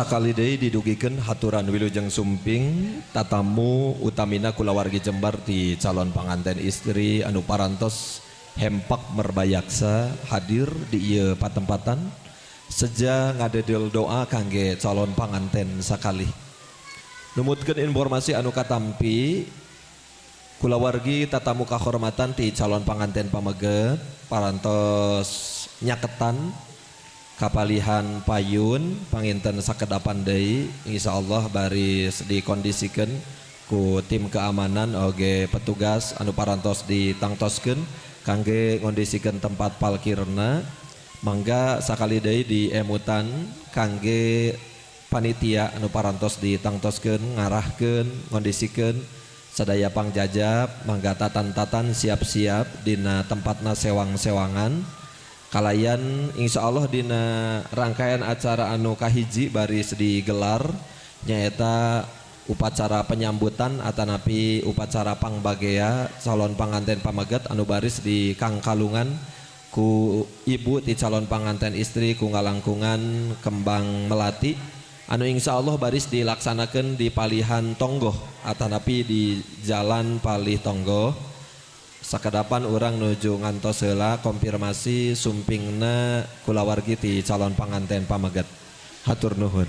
Sakali deui didugikeun haturan wilujeng sumping tatamu utamina kulawargi Jembar di calon panganten istri anu parantos hempak merbayaksa hadir di ieu patempatan seja ngadedel doa kangge calon panganten sakali. Numutkeun informasi anu katampi kulawargi tatamu kahormatan ti calon panganten pameget parantos nyaketan kapalihan payun panginten sakedapan deui insyaallah baris dikondisikeun ku tim keamanan oge petugas anu parantos ditangtoskeun kangge ngondisikeun tempat parkirna mangga sakali deui diemutan kangge panitia anu parantos ditangtoskeun ngarahkeun ngondisikeun sadaya pangjajab mangga tatan-tatan siap-siap dina tempatna sewang-sewangan kalayan insyaallah dina rangkaian acara anu kahiji baris digelar nyaeta upacara penyambutan atanapi upacara pangbagea calon panganten pameget anu baris di Kangkalungan ku ibu ti calon panganten istri ku ngalangkungan kembang melati anu insyaallah baris dilaksanakeun di palihan Tonggoh atanapi di jalan Palih Tonggoh. Sakadapan orang nuju ngantos heula konfirmasi sumpingna kulawargi ti calon panganten pameget. Hatur nuhun.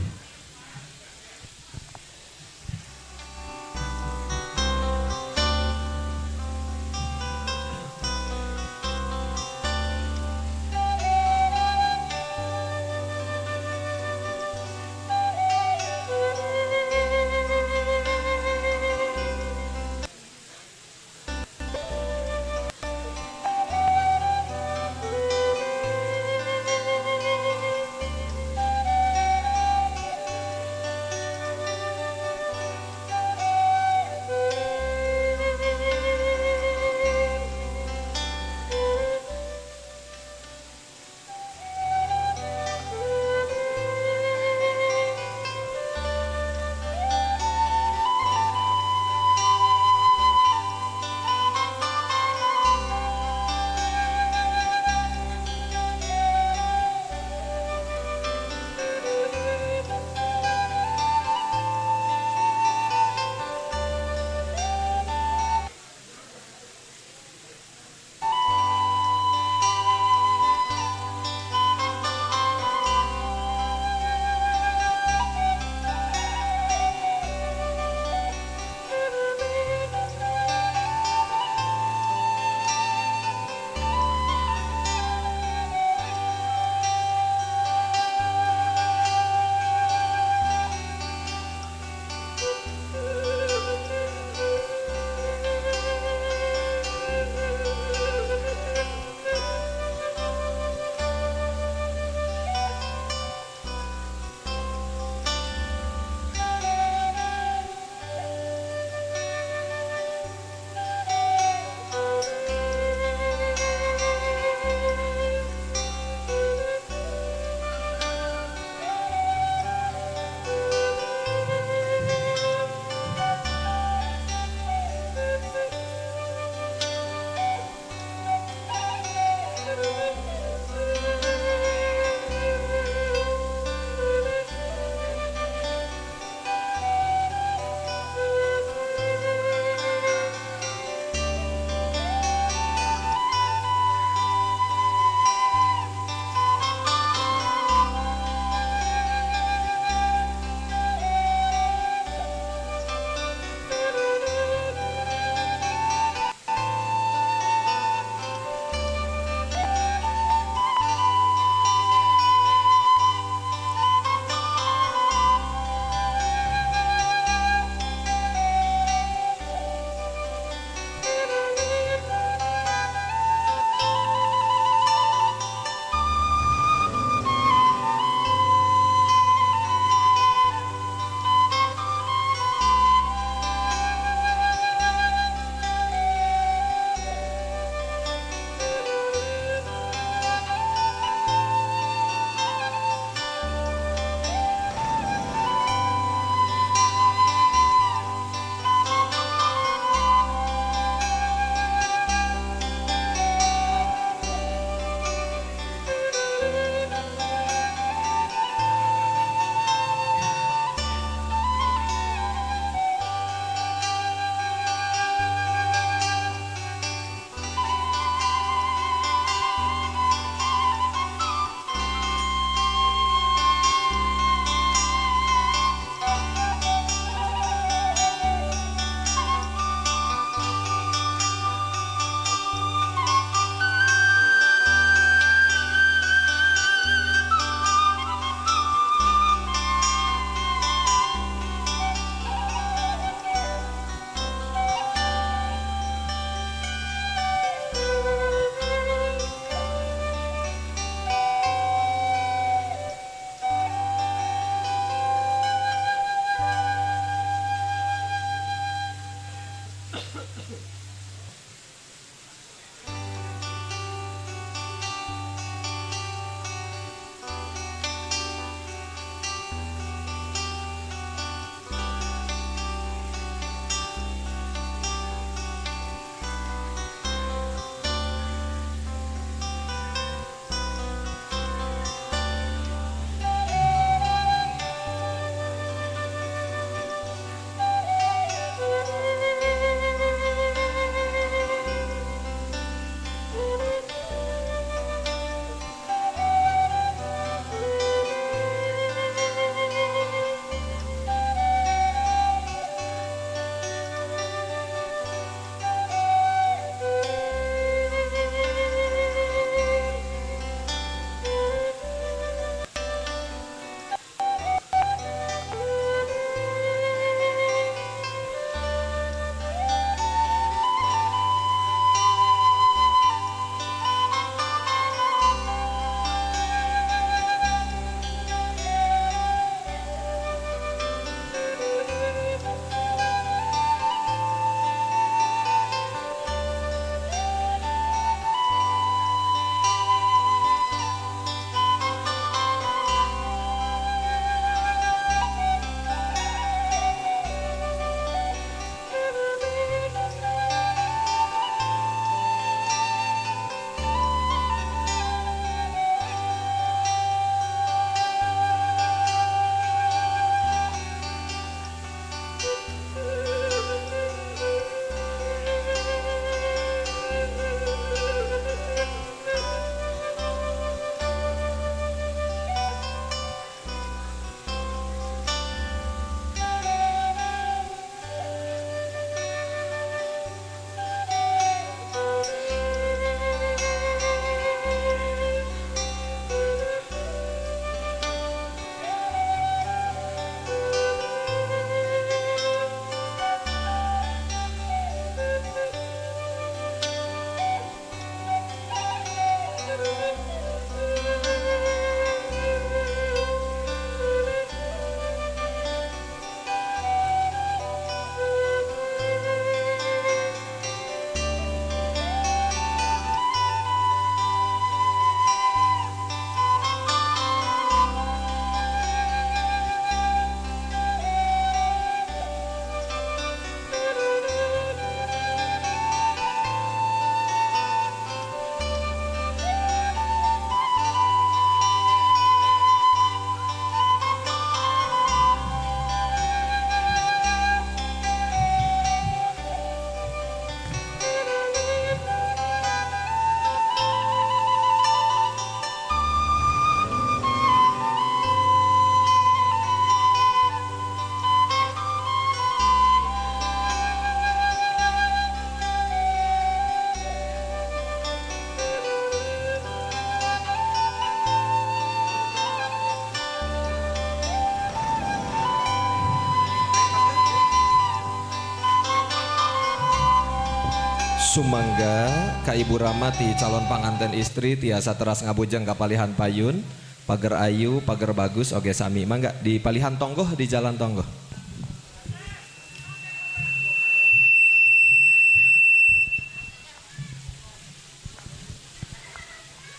Sumangga ka Ibu Ramati calon panganten istri tiasa teras ngabujeng kapalihan payun pager ayu pager bagus oge sami mangga di palihan tonggoh di jalan tonggoh.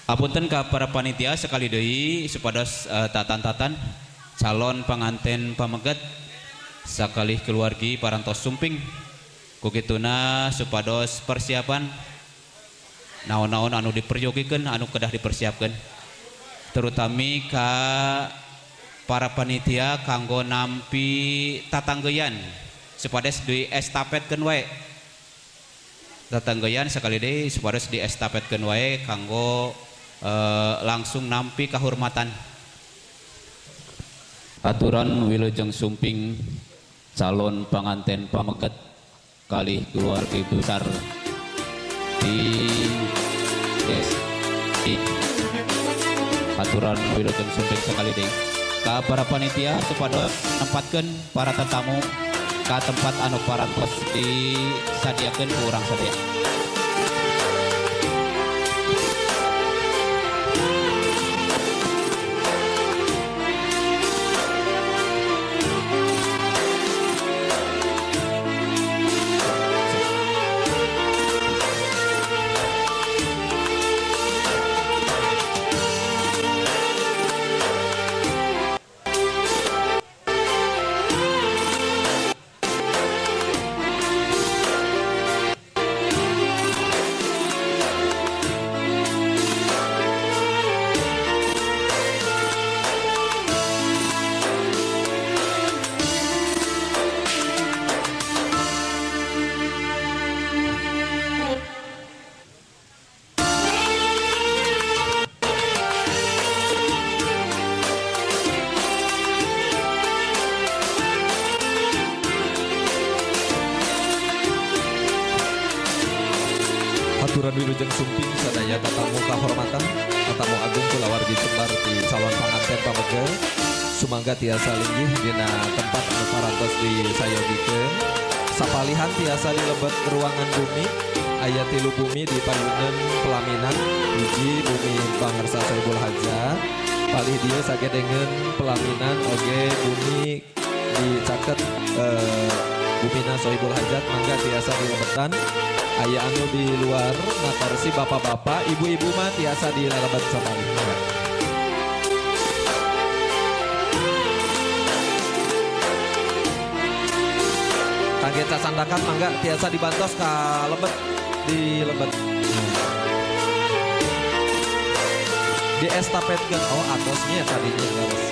Apunten ka para panitia sekali deui supados tatan-tatan calon panganten pamegat sakali keluargi parantos sumping kukituna supados persiapan naon-naon anu diperjogikeun anu kedah dipersiapkan terutami ka para panitia kanggo nampi tatanggeyan supados di estafetkeun wae tatanggeyan sekali deui supados di estafetkeun wae kanggo langsung nampi kahormatan aturan wilujeng sumping calon panganten pamegat kali keluarga besar di aturan wilujeng sumping sekali deh ka para panitia supados nempatkeun para tetamu ka tempat anu parantos disadiakeun ku urang sadaya. Haturan wilujeng sumping sadaya tatamu kahormatan, tatamu agung kulawargi jembar di calon panganten pamege. Sumangga tiasa linggih dina tempat anu parantos disayogikeun. Sapalihan tiasa dilebet ruangan bumi, aya 3 bumi di payunan pelaminan, hiji bumi pangersa Sohibul Hajat, palih dieu sagedengeun pelaminan oge bumi dicaket bumina Sohibul Hajat mangga tiasa dilebetan. Aya anu di luar ngatorsi bapak-bapak, ibu-ibu mah tiasa dilebet sapalih. Kangge casandakan mangga tiasa dibantos ka lebet di lebet. Di estafetkeun atosnya tadinya harus.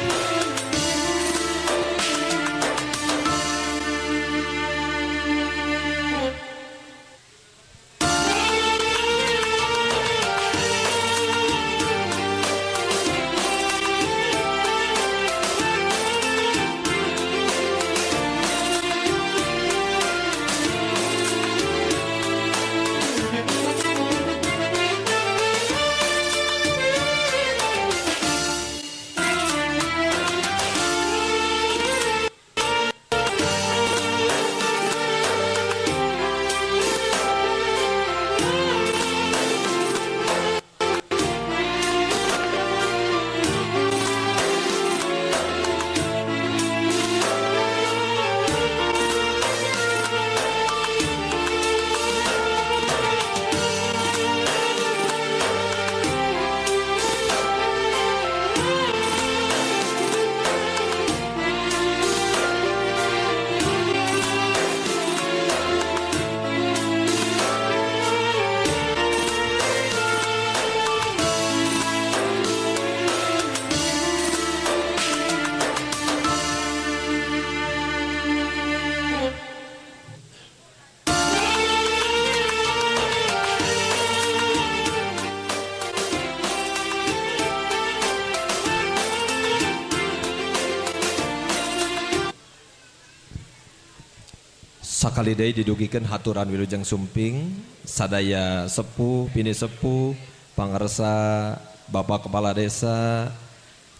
Sakali deui didugikeun haturan wilujeng sumping sadaya sepuh bini sepuh pangarsa Bapak Kepala Desa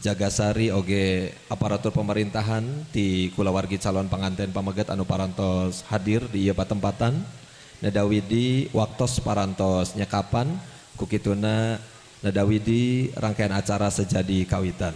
Jagasari oge aparatur pemerintahan ti kulawargi calon panganten pameget anu parantos hadir di ieu patempatan nadawidi waktos parantos nyekapan kukituna nadawidi rangkaian acara sejadi kawitan.